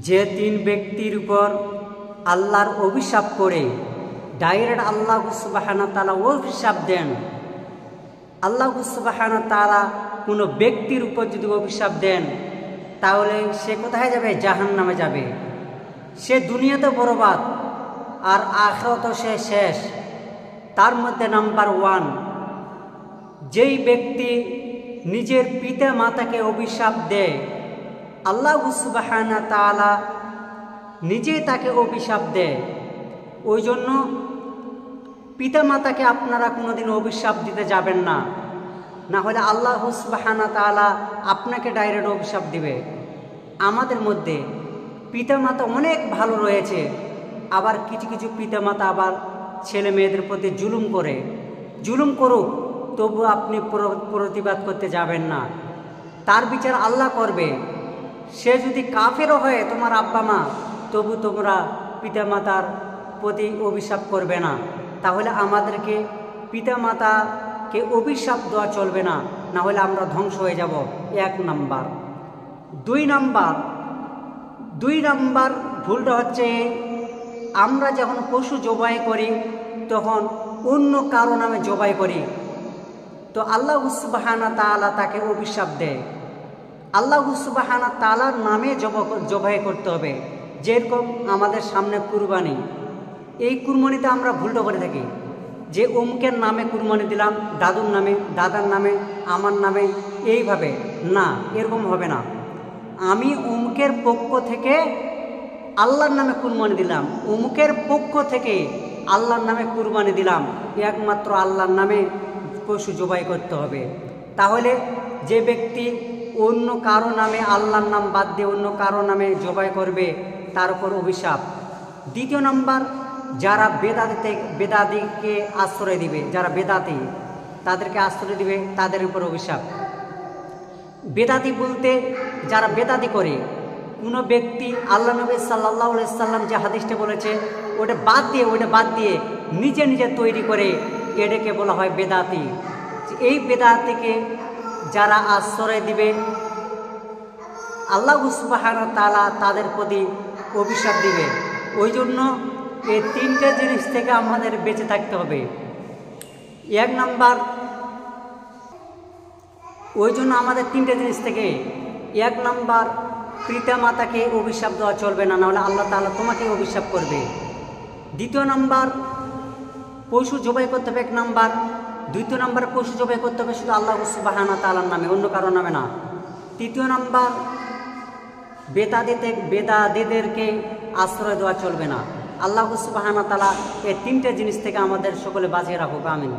যে তিন ব্যক্তির উপর আল্লাহর অভিশাপ করে ডাইরেক্ট আল্লাহ সুবহানাহু ওয়া তাআলা অভিশাপ দেন। আল্লাহ সুবহানাহু ওয়া তাআলা কোনো ব্যক্তির উপর যদি অভিশাপ দেন তাহলে সে কোথায় যাবে? জাহান্নামে যাবে। সে দুনিয়াতে বরবাদ আর আখিরাতেও সে শেষ। তার মধ্যে নাম্বার 1, যেই ব্যক্তি নিজের পিতা মাতাকে অভিশাপ দেয়, আল্লাহ সুবহানাহু ওয়া তাআলা নিজেই তাকে অভিশাপ দেয়। ওই জন্য পিতা মাতাকে আপনারা কোনোদিন অভিশাপ দিতে যাবেন না, না হলে আল্লাহ সুবহানাহু ওয়া তাআলা আপনাকে ডাইরেক্ট অভিশাপ দিবে। আমাদের মধ্যে পিতা মাতা অনেক ভালো রয়েছে, আবার কিছু কিছু পিতা মাতা আবার ছেলে মেয়েদের প্রতি জুলুম করে। জুলুম করুক, তবু আপনি প্রতিবাদ করতে যাবেন না, তার বিচার আল্লাহ করবে। সে যদি কাফেরও হয় তোমার আব্বা মা, তবু তোমরা পিতা মাতার প্রতি অভিশাপ করবে না। তাহলে আমাদেরকে পিতা মাতাকে অভিশাপ দেওয়া চলবে না, না হলে আমরা ধ্বংস হয়ে যাব। 1 নাম্বার। 2 নাম্বার ভুলটা হচ্ছে, আমরা যখন পশু জবাই করি তখন অন্য কারো নামে জবাই করি, তো আল্লাহ সুবহানাহু ওয়া তাআলা তাকে অভিশাপ দেয়। আল্লাহ সুবহানাহু ওয়া তাআলার নামে জবাই করতে হবে। যেরকম আমাদের সামনে কুরবানি, এই কুরবানিতে আমরা ভুলটা করে থাকি যে অমুকের নামে কুরবানি দিলাম, দাদুর নামে, দাদার নামে, আমার নামে, এইভাবে না, এরকম হবে না। আমি অমুকের পক্ষ থেকে আল্লাহর নামে কুরবানি দিলাম, অমুকের পক্ষ থেকে আল্লাহর নামে কুরবানি দিলাম, একমাত্র আল্লাহর নামে পশু জবাই করতে হবে। তাহলে যে ব্যক্তি অন্য কারো নামে, আল্লাহর নাম বাদ দিয়ে অন্য কারো নামে জবাই করবে, তার উপর অভিশাপ। 2 নাম্বার, যারা বেদাতিকে আশ্রয় দিবে, যারা বেদাতি তাদেরকে আশ্রয় দিবে, তাদের উপর অভিশাপ। বেদাতি বলতে যারা বেদাতি করে, কোনো ব্যক্তি আল্লাহ নবী সাল্লাল্লাহু আলাইহি সাল্লাম যে হাদিসটা বলেছে ওটা বাদ দিয়ে নিজে নিজে তৈরি করে, এটাকে বলা হয় বেদাতি। এই বেদাতিকে যারা আশ্রয় দিবে, আল্লাহ সুবহানাহু ওয়া তাআলা তাদের প্রতি অভিশাপ দিবে। ওই জন্য এই 3টে জিনিস থেকে আমাদের বেঁচে থাকতে হবে। 1 নাম্বার, ওই জন্য আমাদের 3টে জিনিস থেকে 1 নাম্বার, পিতা মাতাকে অভিশাপ দেওয়া চলবে না, নাহলে আল্লাহ তাআলা তোমাকে অভিশাপ করবে। 2 নাম্বার, পশু জবাই করতে হবে 1 নাম্বার। 2 নাম্বার, পশু জবাই করতে হবে শুধু আল্লাহ সুবহানাহু ওয়া তাআলার নামে, অন্য কারো নামে না। 3 নাম্বার, বেদাতিদেরকে আশ্রয় দেওয়া চলবে না। আল্লাহ সুবহানাহু ওয়া তাআলা এই 3টে জিনিস থেকে আমাদের সকলে বাঁচিয়ে রাখুক। আমিন।